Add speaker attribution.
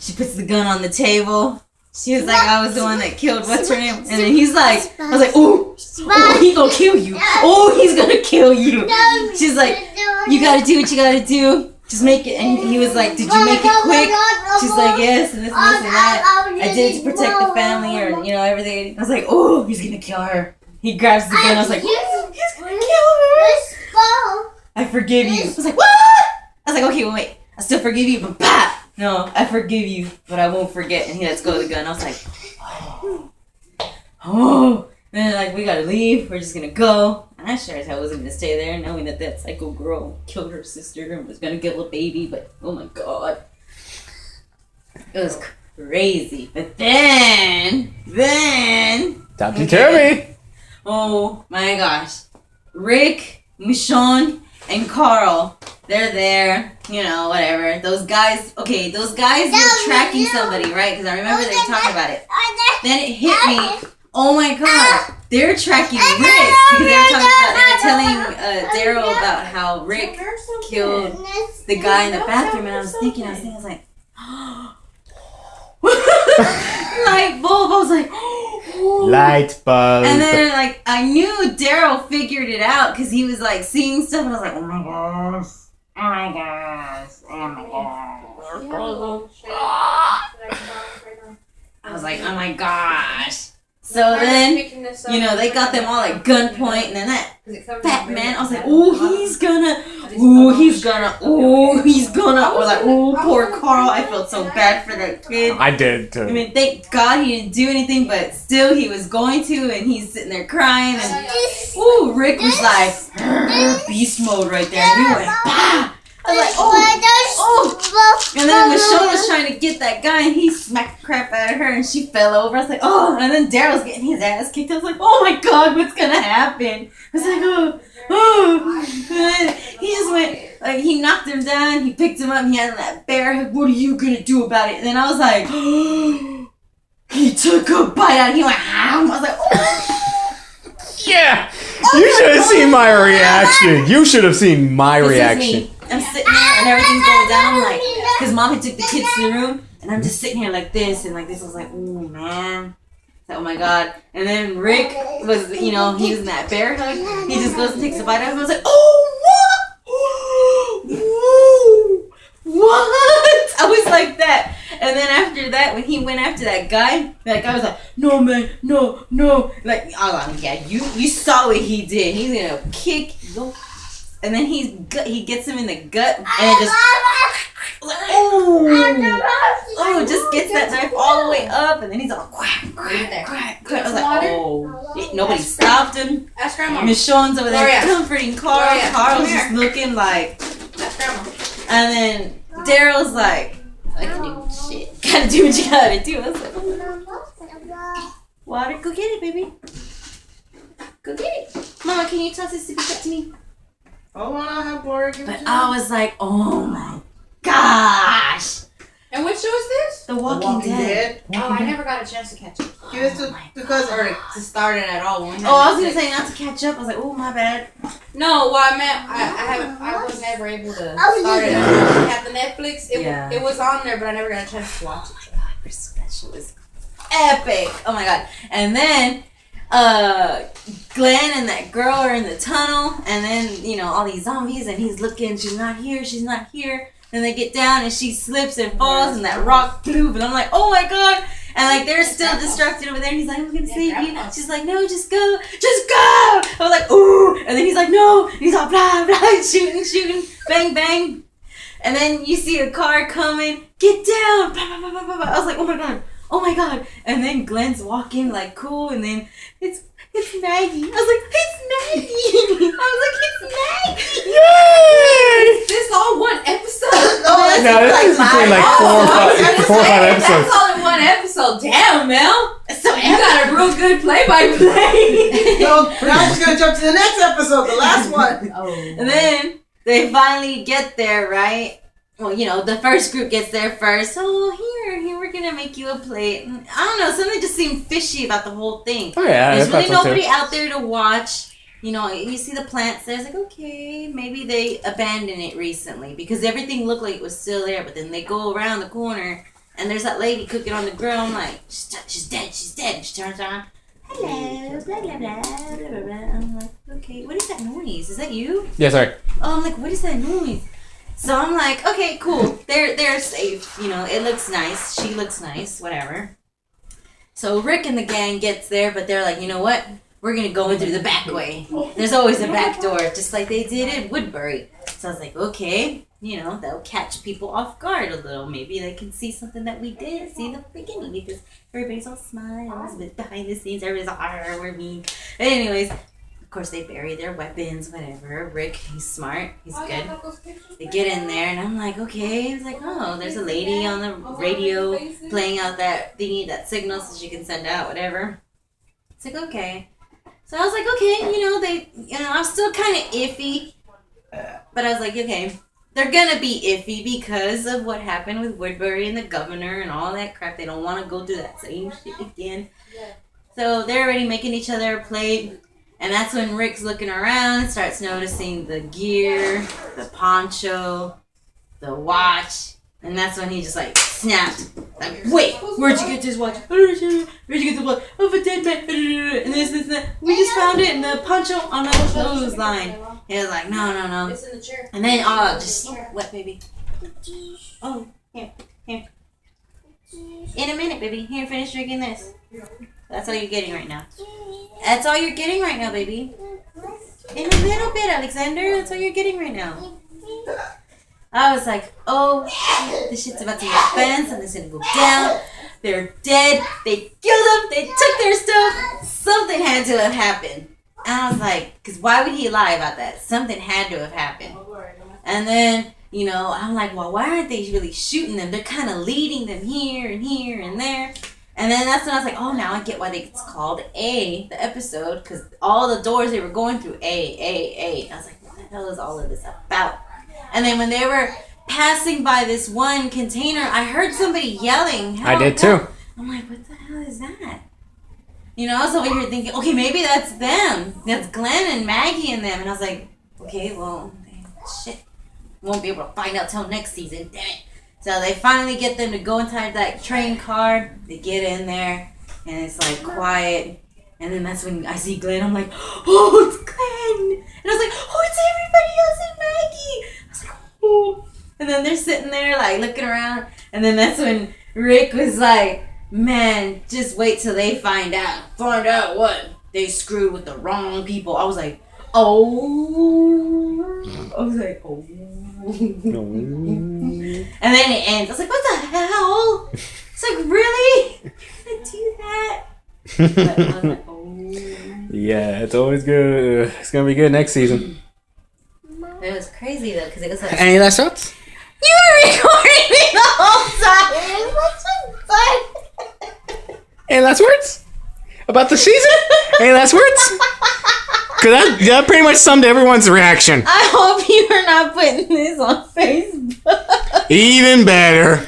Speaker 1: She puts the gun on the table. She was like, I was the one that killed what's her name. And then he's like, I was like, oh, he gonna kill you. Oh, he's gonna kill you. She's like, you gotta do what you gotta do. Just make it. And he was like, did you make it quick? She's like, yes, and this and that. I did it to protect the family or, everything. I was like, oh, he's gonna kill her. He grabs the gun. I was like, oh, he's gonna kill her. I forgive you. I was like, what? I was like, okay, wait. I still forgive you, but bah! No, I forgive you, but I won't forget. And he lets go of the gun. I was like, oh. And then like, we gotta leave. We're just gonna go. And I sure as hell wasn't gonna stay there, knowing that psycho girl killed her sister and was gonna kill a baby. But oh my god, it was crazy. But then,
Speaker 2: Topsy turvy.
Speaker 1: Oh my gosh, Rick, Michonne, and Carl. They're there, whatever. Those guys were tracking somebody, right? Because I remember they were talking about it. Then it hit me. Oh my god, they're tracking Rick because they were telling Daryl about how Rick killed the guy in the bathroom, and I was thinking, like, light bulb. I was like,
Speaker 2: light bulb.
Speaker 1: And then like I knew Daryl figured it out because he was like seeing stuff, and I was like, oh my gosh. Oh my gosh. Oh my gosh. I was like, oh my gosh. So then, they got them all at gunpoint, and then that fat man, I was like, he's gonna. I was like, poor Carl. I felt so bad for that kid.
Speaker 2: I did too.
Speaker 1: I mean, thank God he didn't do anything, but still he was going to, and he's sitting there crying, and Rick was like, beast mode right there, and he went, bah! I was like, oh. And then Michelle was trying to get that guy, and he smacked the crap out of her, and she fell over. I was like, oh. And then Daryl's getting his ass kicked. I was like, oh my god, what's gonna happen? I was like, oh. And then he just went, like, he knocked him down, he picked him up, and he had that bear hug. What are you gonna do about it? And then I was like, he took a bite out, he went, I was like, oh.
Speaker 2: Yeah. You should have seen my reaction. You should have seen my reaction.
Speaker 1: I'm sitting there and everything's going down. I'm like, because Mom had took the kids to the room, and I'm just sitting here like this and like this. I was like, oh man, like, oh my god. And then Rick was, he was in that bear hug. He just goes and takes a bite out of him. I was like, oh what? I was like that. And then after that, when he went after that guy, I was like, no man, no. Like, oh yeah, you saw what he did. He's gonna kick. And then he gets him in the gut and just just gets that knife all the way up, and then he's all quack. I was like, nobody stopped him.
Speaker 3: Ask Grandma.
Speaker 1: Michonne's over there comforting Carl. Carl's just looking like.
Speaker 3: Ask Grandma.
Speaker 1: And then Daryl's like, I can do shit. Gotta do what you gotta do. I was like, water, go get it, baby. Go get it. Mama, can you toss this sippy cup to me?
Speaker 4: Oh, and I'll have Laura give it
Speaker 1: But
Speaker 4: to
Speaker 1: I was like, oh my gosh.
Speaker 3: And which show is this?
Speaker 1: The Walking Dead.
Speaker 3: Oh, I never got a chance to catch it.
Speaker 4: Give it to cousin.
Speaker 3: Or to start it at all.
Speaker 1: I was gonna say not to catch up. I was like, oh my bad.
Speaker 3: No, well I meant I was never able to start it. I had the Netflix. It was on there, but I never got a chance to watch it.
Speaker 1: That shit was epic. Oh my god. And then Glenn and that girl are in the tunnel, and then all these zombies, and he's looking. She's not here. Then they get down, and she slips and falls, and that rock boom, and I'm like, oh my god. And like they're still distracted over there, and he's like, I'm gonna save you. She's like, no, just go. I was like, ooh. And then he's like, no. And he's all blah blah, shooting, bang bang. And then you see a car coming. Get down. Blah, blah, blah, blah, blah. I was like, oh my god. And then Glenn's walking like cool, and then it's Maggie. I was like, it's Maggie.
Speaker 2: Yay!
Speaker 3: Is this all one episode?
Speaker 2: No, this is between like 4 or 5 episodes.
Speaker 3: That's all in one episode. Damn, Mel. So you got a real good play-by-play.
Speaker 4: So now we're just gonna jump to the next episode, the last one.
Speaker 1: And then they finally get there, right? Well, the first group gets there first. Here, we're gonna make you a plate. And I don't know, something just seemed fishy about the whole thing.
Speaker 2: Oh yeah,
Speaker 1: there's really nobody out there to watch. You see the plants there. It's like, okay, maybe they abandoned it recently because everything looked like it was still there. But then they go around the corner And there's that lady cooking on the grill. I'm like, she's dead. She's dead. And she turns around. Hello, blah, blah, blah, blah, blah, blah. I'm like, okay, what is that noise? Is that you?
Speaker 2: Yeah, sorry.
Speaker 1: Oh, I'm like, what is that noise? So I'm like, okay, cool. They're safe. You know, it looks nice. She looks nice. Whatever. So Rick and the gang gets there, but they're like, you know what? We're going to go in through the back way. There's always a back door, just like they did at Woodbury. So I was like, okay, you know, that'll catch people off guard a little. Maybe they can see something that we did see in the beginning because everybody's all smiles, but behind the scenes, everybody's all, we're mean. Anyways, of course, they bury their weapons, whatever. Rick, he's smart. He's good. They get in there, and I'm like, okay. It's like, oh, there's a lady on the radio playing out that thingy, that signal so she can send out whatever. It's like, okay. So I was like, okay, I'm still kind of iffy. But I was like, okay, they're going to be iffy because of what happened with Woodbury and the governor and all that crap. They don't want to go through that same shit again. So they're already making each other a plate. And that's when Rick's looking around and starts noticing the gear, the poncho, the watch. And that's when he just like snapped. Like, wait, where'd you get this watch? Where'd you get the watch? Of a dead man. And this, that. We just found it in the poncho on the clothesline. He was like, no.
Speaker 3: It's in the chair.
Speaker 1: And then, just what, baby? Oh, here. In a minute, baby. Here, finish drinking this. That's all you're getting right now. That's all you're getting right now, baby. In a little bit, Alexander. That's all you're getting right now. I was like, oh, shit, this shit's about to get fence and it's gonna go down. They're dead. They killed them. They took their stuff. Something had to have happened. And I was like, because why would he lie about that? Something had to have happened. And then, I'm like, well, why aren't they really shooting them? They're kind of leading them here and here and there. And then that's when I was like, oh, now I get why it's called A, the episode, because all the doors they were going through, A. I was like, what the hell is all of this about? And then when they were passing by this one container, I heard somebody yelling.
Speaker 2: I did too.
Speaker 1: I'm like, what the hell is that? I was over here thinking, okay, maybe that's them. That's Glenn and Maggie and them. And I was like, okay, well, shit. Won't be able to find out till next season. Damn it. So they finally get them to go inside that train car. They get in there, and it's like quiet. And then that's when I see Glenn. I'm like, oh, it's Glenn. And I was like, oh, it's everybody else and Maggie. I was like, oh. And then they're sitting there like looking around. And then that's when Rick was like, man, just wait till they find out. Find out what? They screwed with the wrong people. I was like, oh. And then it ends. I was like, what the hell? It's like, really? Can I do that? But I was like, oh.
Speaker 2: Yeah, it's always good. It's going to be good next season.
Speaker 1: It was crazy, though, because it was like...
Speaker 2: Any last thoughts?
Speaker 1: You were recording me the whole time. It was so fun.
Speaker 2: Any last words? About the season? Any last words? Because that pretty much summed everyone's reaction.
Speaker 1: I hope you are not putting this on Facebook.
Speaker 2: Even better.